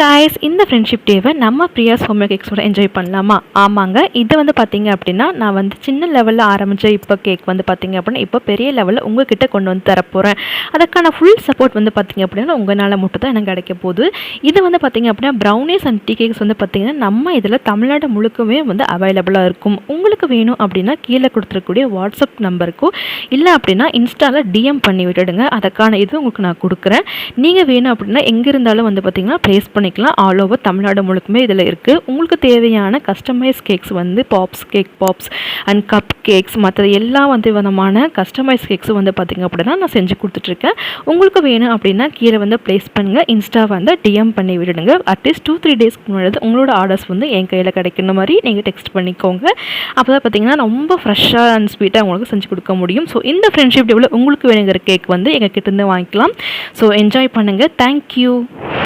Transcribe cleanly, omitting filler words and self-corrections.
Guys, இந்த friendship டேவை நம்ம பிரியாஸ் ஹோம் கேக்ஸோட என்ஜாய் பண்ணலாமா? ஆமாங்க. இது வந்து பார்த்தீங்க அப்படின்னா, நான் வந்து சின்ன லெவலில் ஆரம்பித்த இப்போ கேக் வந்து பார்த்தீங்க அப்படின்னா, இப்போ பெரிய லெவலில் உங்ககிட்ட கொண்டு வந்து தரப்போகிறேன். அதுக்கான ஃபுல் சப்போர்ட் வந்து பார்த்தீங்க அப்படின்னா, உங்களால் மட்டும் தான் எனக்கு கிடைக்க போகுது. இது வந்து பார்த்தீங்க அப்படின்னா, ப்ரௌனிஸ் அண்ட் டீ கேக்ஸ் வந்து பார்த்தீங்கன்னா, நம்ம இதில் தமிழ்நாடு முழுக்கவே வந்து அவைலபிளாக இருக்கும். உங்களுக்கு வேணும் அப்படின்னா கீழே கொடுத்துருக்கூடிய வாட்ஸ்அப் நம்பருக்கோ இல்லை அப்படின்னா இன்ஸ்டாவில் டிஎம் பண்ணி விட்டுடுங்க. அதுக்கான இது உங்களுக்கு நான் கொடுக்குறேன். நீங்கள் வேணும் அப்படின்னா எங்கே இருந்தாலும் வந்து பார்த்தீங்கன்னா ப்ளேஸ் பண்ணிக்கலாம். ஆல் ஓவர் தமிழ்நாடு முழுக்குமே இதில் இருக்குது. உங்களுக்கு தேவையான கஸ்டமைஸ் கேக்ஸ் வந்து கேக் பாப்ஸ் அண்ட் கப் கேக்ஸ் மற்ற எல்லா வந்து விதமான கஸ்டமைஸ் கேக்ஸும் வந்து பார்த்திங்க அப்படின்னா நான் செஞ்சு கொடுத்துட்ருக்கேன். உங்களுக்கு வேணும் அப்படின்னா கீழே வந்து ப்ளேஸ் பண்ணுங்கள். இன்ஸ்டா வந்து டிஎம் பண்ணி விடுங்க. அட்லீஸ்ட் 2-3 டேஸ்க்கு முன்னாடி உங்களோட ஆர்டர்ஸ் வந்து என் கையில் கிடைக்கிற மாதிரி நீங்கள் டெக்ஸ்ட் பண்ணிக்கோங்க. அப்போ தான் பார்த்தீங்கன்னா ரொம்ப ஃப்ரெஷ்ஷாக அண்ட் ஸ்வீட்டாக உங்களுக்கு செஞ்சு கொடுக்க முடியும். ஸோ இந்த ஃப்ரெண்ட்ஷிப் டேவில் உங்களுக்கு வேணுங்கிற கேக் வந்து எங்கள் கிட்டேருந்து வாங்கிக்கலாம். ஸோ என்ஜாய் பண்ணுங்கள். தேங்க்யூ.